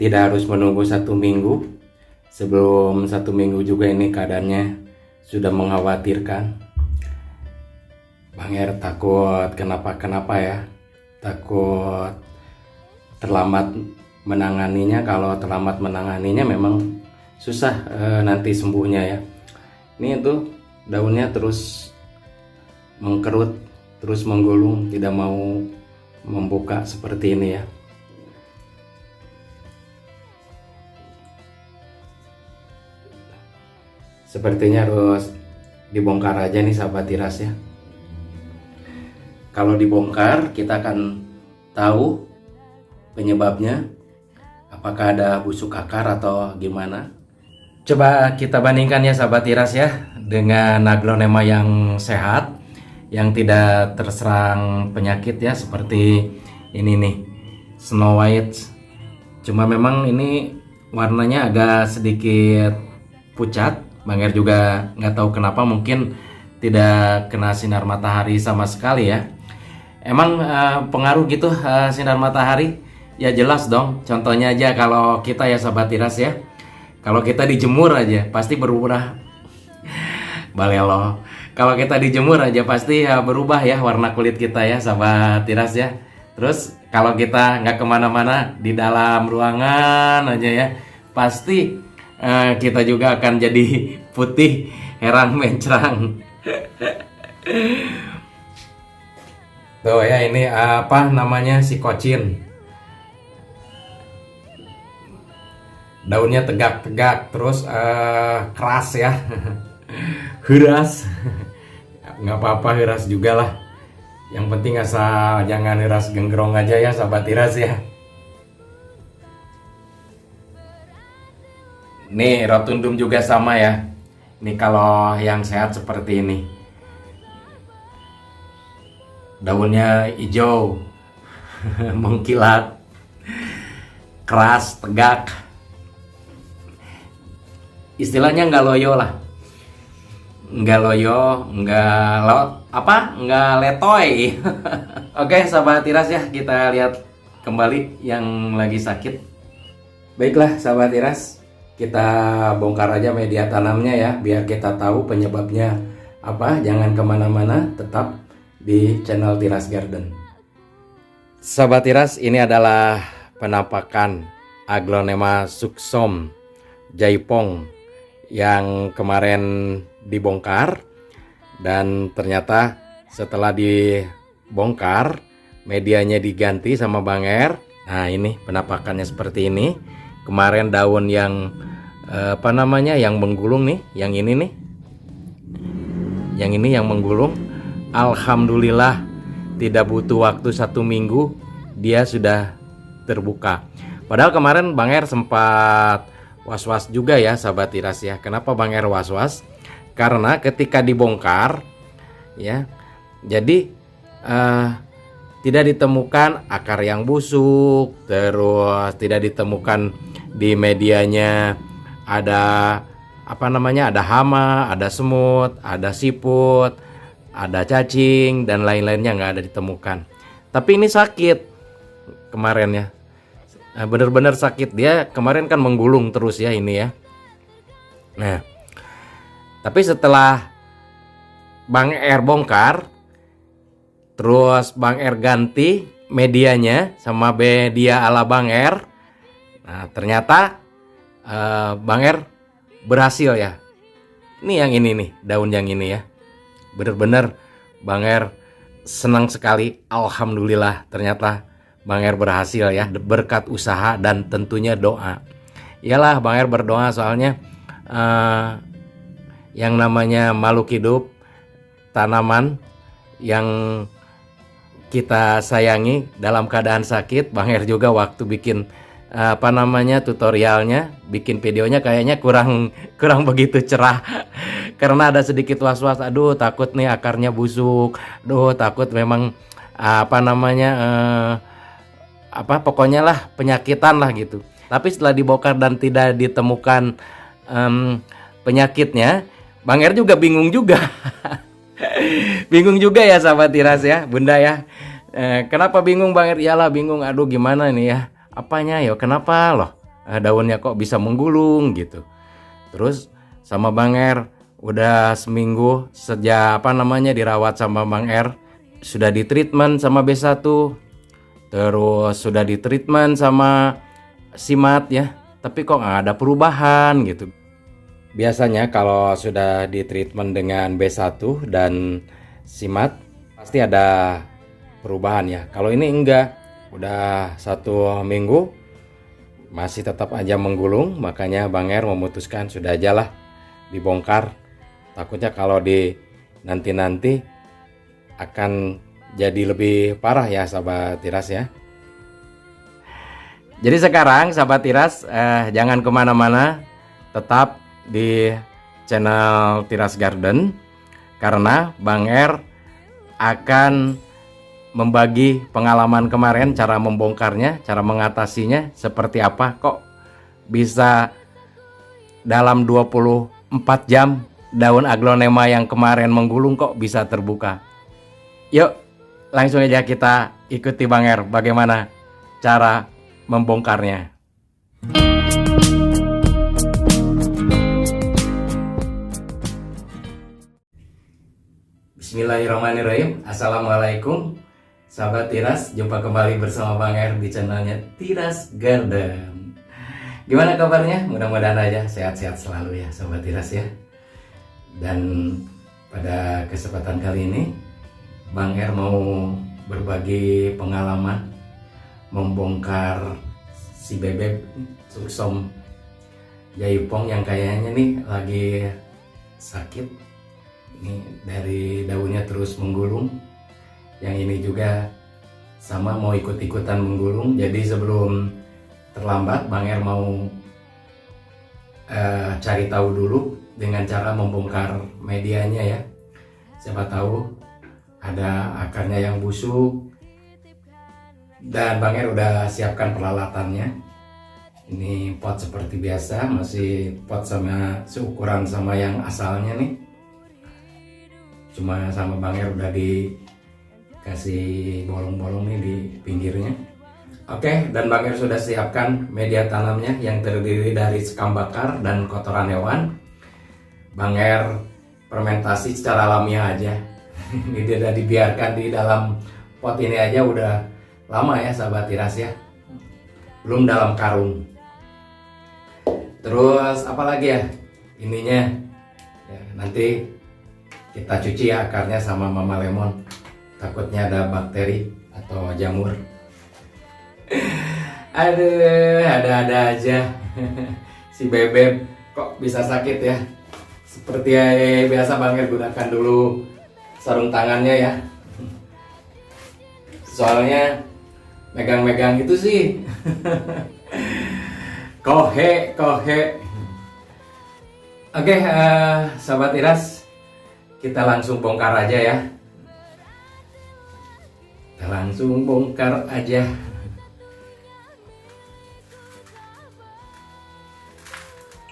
tidak harus menunggu 1 minggu. Sebelum 1 minggu juga ini keadaannya sudah mengkhawatirkan. Bang Er takut kenapa-kenapa ya, takut terlambat menanganinya. Kalau terlambat menanganinya memang susah nanti sembuhnya ya. Ini tuh daunnya terus mengkerut, terus menggulung, tidak mau membuka seperti ini ya. Sepertinya harus dibongkar aja nih sahabat tiras ya. Kalau dibongkar kita akan tahu penyebabnya, apakah ada busuk akar atau gimana. Coba kita bandingkan ya sahabat tiras ya, dengan aglonema yang sehat, yang tidak terserang penyakit ya, seperti ini nih, Snow White. Cuma memang ini warnanya agak sedikit pucat. Bang Er juga nggak tahu kenapa, mungkin tidak kena sinar matahari sama sekali ya. Emang pengaruh gitu sinar matahari? Ya jelas dong. Contohnya aja kalau kita ya sahabat tiras ya, kalau kita dijemur aja pasti berubah. Balelo. Kalau kita dijemur aja pasti berubah ya warna kulit kita ya sahabat tiras ya. Terus kalau kita nggak kemana-mana, di dalam ruangan aja ya, pasti kita juga akan jadi putih herang mencrang. Tuh ya, ini apa namanya, si kocin. Daunnya tegak-tegak, terus keras ya. Heras. Nggak apa-apa heras juga lah. Yang penting asal jangan heras genggrong aja ya sahabat tiras ya. Nih rotundum juga sama ya. Ini kalau yang sehat seperti ini, daunnya hijau, mengkilat, keras, tegak. Istilahnya nggak loyo lah, nggak loyo, nggak letoy. Oke sahabat tiras ya, kita lihat kembali yang lagi sakit. Baiklah sahabat tiras, kita bongkar aja media tanamnya ya, biar kita tahu penyebabnya apa. Jangan kemana-mana, tetap di channel Tiras Garden. Sahabat tiras, ini adalah penampakan aglonema sucsom jaipong yang kemarin dibongkar, dan ternyata setelah dibongkar medianya diganti sama Bang Er. Nah ini penampakannya seperti ini. Kemarin daun yang apa namanya, yang menggulung nih, yang ini nih, yang ini yang menggulung. Alhamdulillah tidak butuh waktu 1 minggu dia sudah terbuka. Padahal kemarin Bang Er sempat was-was juga ya sahabat tiras ya. Kenapa Bang Er was-was? Karena ketika dibongkar ya, jadi tidak ditemukan akar yang busuk, terus tidak ditemukan di medianya ada apa namanya, ada hama, ada semut, ada siput, ada cacing dan lain-lainnya, nggak ada ditemukan. Tapi ini sakit kemarin ya, bener-bener sakit. Dia kemarin kan menggulung terus ya ini ya. Nah, tapi setelah Bang Er bongkar, terus Bang Er ganti medianya sama media ala Bang Er. Nah ternyata Bang Er berhasil ya. Ini yang ini nih, daun yang ini ya. Bener-bener Bang Er senang sekali. Alhamdulillah ternyata Bang Er berhasil ya, berkat usaha dan tentunya doa. Iyalah Bang Er berdoa, soalnya yang namanya makhluk hidup, tanaman yang kita sayangi dalam keadaan sakit, Bang Er juga waktu bikin apa namanya tutorialnya, bikin videonya kayaknya kurang begitu cerah. Karena ada sedikit was-was, aduh takut nih akarnya busuk, aduh takut memang apa namanya apa pokoknya lah penyakitan lah gitu. Tapi setelah dibongkar dan tidak ditemukan penyakitnya, Bang Er juga bingung juga. Bingung juga ya sahabat tiras ya, Bunda ya. Kenapa bingung Bang Er? Iyalah bingung, aduh gimana nih ya, apanya ya, kenapa loh daunnya kok bisa menggulung gitu. Terus sama Bang R, udah seminggu sejak dirawat sama Bang R, sudah di treatment sama B1, terus sudah di treatment sama Simat ya, tapi kok nggak ada perubahan gitu. Biasanya kalau sudah di treatment dengan B1 dan Simat pasti ada perubahan ya. Kalau ini enggak, udah 1 minggu masih tetap aja menggulung, makanya Bang R memutuskan sudah aja lah dibongkar. Takutnya kalau di nanti akan jadi lebih parah ya sahabat Tiras ya. Jadi sekarang sahabat Tiras jangan kemana-mana, tetap di channel Tiras Garden, karena Bang R akan membagi pengalaman kemarin, cara membongkarnya, cara mengatasinya seperti apa, kok bisa dalam 24 jam daun aglonema yang kemarin menggulung kok bisa terbuka. Yuk langsung aja kita ikuti Bang R bagaimana cara membongkarnya. Bismillahirrahmanirrahim. Assalamualaikum sahabat Tiras, jumpa kembali bersama Bang R di channelnya Tiras Garden. Gimana kabarnya? Mudah-mudahan aja sehat-sehat selalu ya sahabat Tiras ya. Dan pada kesempatan kali ini Bang R mau berbagi pengalaman membongkar si bebek Suksom Jaipong yang kayaknya nih lagi sakit. Ini dari daunnya terus menggulung. Yang ini juga sama mau ikut-ikutan menggulung. Jadi sebelum terlambat, Bang R mau cari tahu dulu dengan cara membongkar medianya ya. Siapa tahu ada akarnya yang busuk. Dan Bang R udah siapkan peralatannya. Ini pot seperti biasa, masih pot sama seukuran sama yang asalnya nih. Cuma sama Bang R udah dikasih bolong-bolong nih di pinggirnya. Oke, dan Bang R sudah siapkan media tanamnya yang terdiri dari sekam bakar dan kotoran hewan. Bang R fermentasi secara alamiah aja. Ini tidak dibiarkan di dalam pot ini aja udah lama ya sahabat Tiras ya. Belum dalam karung. Terus apalagi ya ininya ya, nanti kita cuci ya akarnya sama Mama Lemon, takutnya ada bakteri atau jamur. Aduh, ada-ada aja. Si bebek kok bisa sakit ya. Seperti biasa Bang R gunakan dulu sarung tangannya ya. Soalnya megang-megang itu sih kohe. Oke, sahabat Tiras, kita langsung bongkar aja ya. Kita langsung bongkar aja.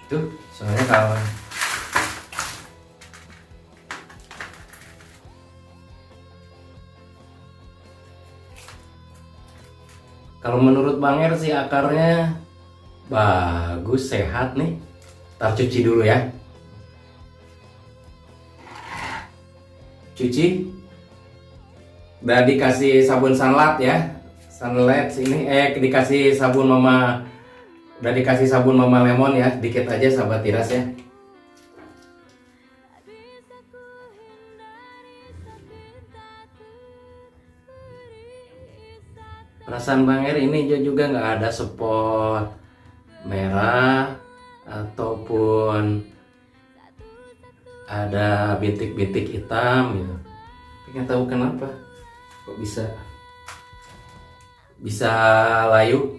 Tuh, soalnya kalau menurut Bang R sih akarnya bagus, sehat nih. Ntar cuci dulu ya. Cuci. Udah dikasih sabun sunlight ya. Sunlight sini dikasih sabun Mama. Udah dikasih sabun Mama Lemon ya. Dikit aja sahabat Tiras ya. Perasaan Bang R ini juga nggak ada spot merah ataupun ada bintik-bintik hitam gitu. Pengen tahu kenapa kok bisa layu.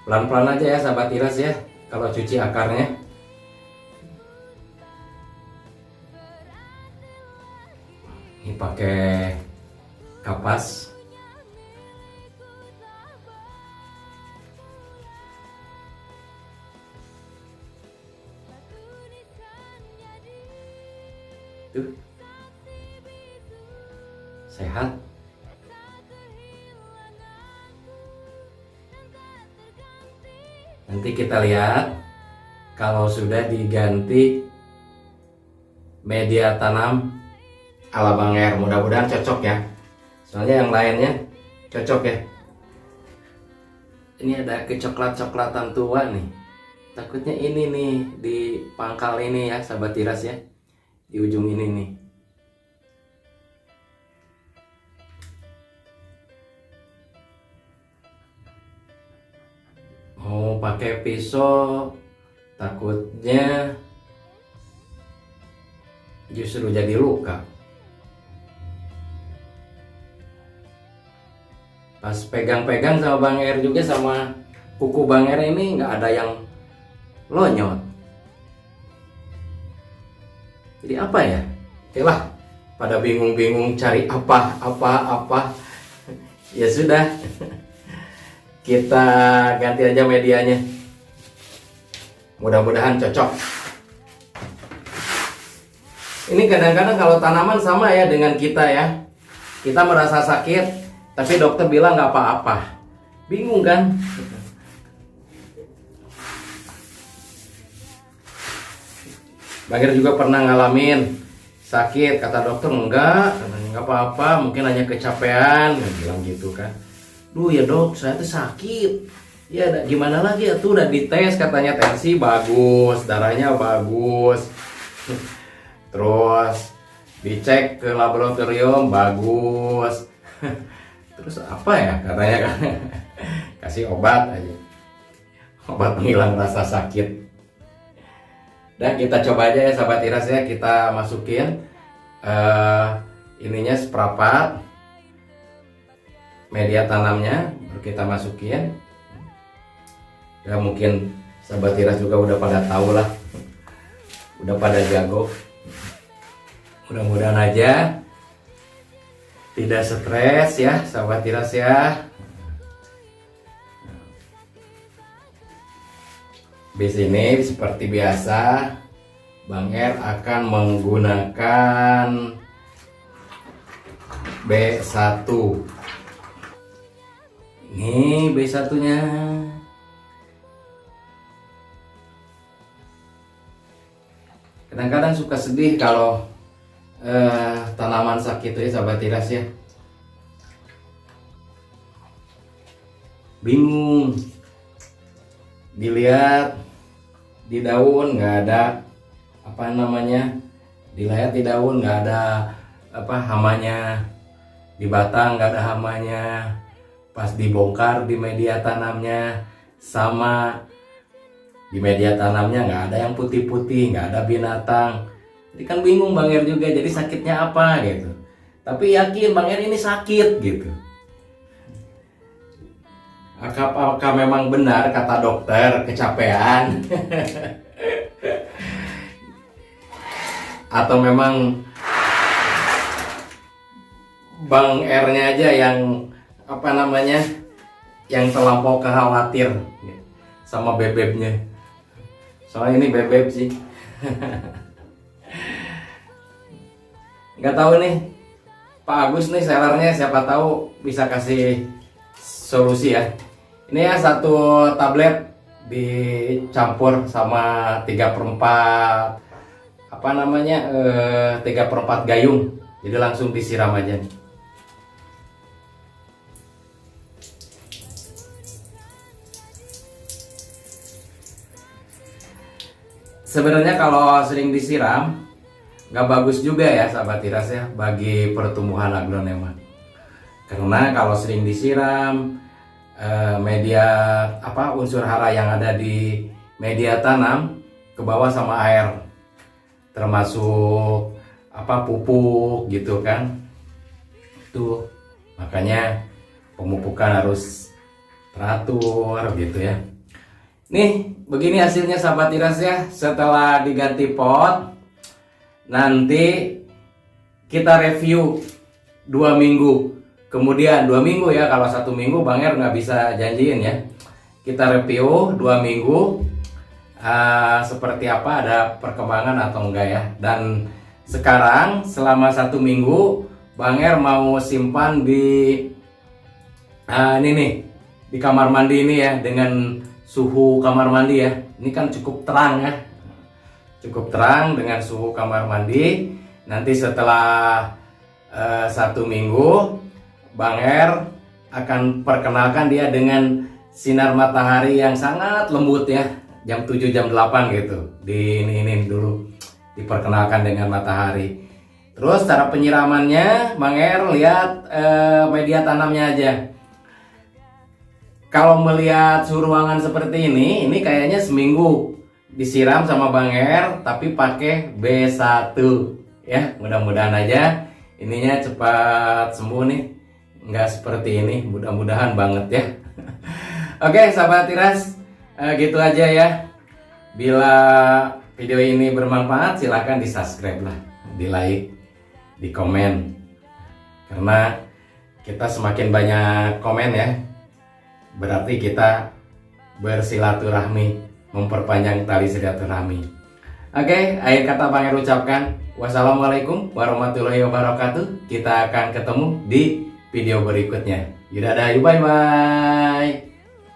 Pelan-pelan aja ya sahabat Tiras ya kalau cuci akarnya. Ini pakai kapas. Tuh. Sehat. Nanti kita lihat kalau sudah diganti media tanam ala Bang Er, mudah-mudahan cocok ya. Soalnya yang lainnya cocok ya. Ini ada kecoklat-coklatan tua nih. Takutnya ini nih di pangkal ini ya, sahabat tiras ya. Di ujung ini nih. Mau pakai pisau takutnya justru jadi luka. Pas pegang-pegang sama Bang Er juga, sama kuku Bang Er ini nggak ada yang lonyot. Jadi apa ya? Oke lah, pada bingung-bingung cari apa. Ya sudah, kita ganti aja medianya. Mudah-mudahan cocok. Ini kadang-kadang kalau tanaman sama ya dengan kita ya. Kita merasa sakit, tapi dokter bilang nggak apa-apa. Bingung kan? Bang Er juga pernah ngalamin sakit, kata dokter enggak apa-apa, mungkin hanya kecapean, bilang gitu kan. Duh ya dok, saya tuh sakit. Ya gimana lagi ya, tuh udah dites katanya tensi bagus, darahnya bagus. Terus dicek ke laboratorium bagus. Terus apa ya katanya kan? Kasih obat aja. Obat penghilang rasa sakit. Dan kita coba aja ya sahabat tiras ya, kita masukin ininya seperempat media tanamnya, baru kita masukin. Ya mungkin sahabat tiras juga udah pada tahu lah, udah pada jago. Mudah-mudahan aja tidak stres ya sahabat tiras ya. Di sini seperti biasa Bang Er akan menggunakan B1. Ini B1 nya. Kadang-kadang suka sedih kalau tanaman sakit ya sahabat tiras ya. Bingung. Dilihat di daun nggak ada apa namanya, dilihat di daun nggak ada apa hamanya, di batang nggak ada hamanya, pas dibongkar di media tanamnya sama di media tanamnya nggak ada yang putih-putih, nggak ada binatang. Jadi kan bingung Bang Er juga, jadi sakitnya apa gitu. Tapi yakin Bang Er ini sakit gitu. Apakah memang benar kata dokter kecapean? Atau memang Bang R-nya aja yang apa namanya, yang terlampau khawatir sama bebeknya. Soalnya ini bebek sih. Nggak tahu nih Pak Agus nih sellernya, siapa tahu bisa kasih solusi ya. Ini ya satu tablet dicampur sama 3/4 apa namanya 3/4 gayung, jadi langsung disiram aja nih. Sebenarnya kalau sering disiram nggak bagus juga ya sahabat tiras ya bagi pertumbuhan aglonema, karena kalau sering disiram media apa unsur hara yang ada di media tanam ke bawah sama air, termasuk apa pupuk gitu kan. Tuh makanya pemupukan harus teratur gitu ya. Nih begini hasilnya sahabat tiras ya, setelah diganti pot. Nanti kita review 2 minggu. Kemudian 2 minggu ya, kalau 1 minggu Bang Er nggak bisa janjiin ya. Kita review 2 minggu seperti apa, ada perkembangan atau enggak ya. Dan Sekarang selama 1 minggu Bang Er mau simpan di ini nih, di kamar mandi ini ya, dengan suhu kamar mandi ya. Ini kan cukup terang ya, cukup terang dengan suhu kamar mandi. Nanti setelah 1 minggu Bang Er akan perkenalkan dia dengan sinar matahari yang sangat lembut ya, jam 7 jam 8 gitu. Ini dulu diperkenalkan dengan matahari. Terus cara penyiramannya Bang Er lihat media tanamnya aja. Kalau melihat suhu ruangan seperti ini kayaknya seminggu disiram sama Bang Er, tapi pakai B1 ya. Mudah-mudahan aja ininya cepat sembuh nih, nggak seperti ini, mudah-mudahan banget ya. Oke sahabat Tiras, gitu aja ya. Bila video ini bermanfaat silahkan di subscribe lah, di like, di komen. Karena kita semakin banyak komen ya, berarti kita bersilaturahmi, memperpanjang tali silaturahmi. Oke, akhir kata Bang Er ucapkan wassalamualaikum warahmatullahi wabarakatuh. Kita akan ketemu di video berikutnya. Yaudah, bye bye.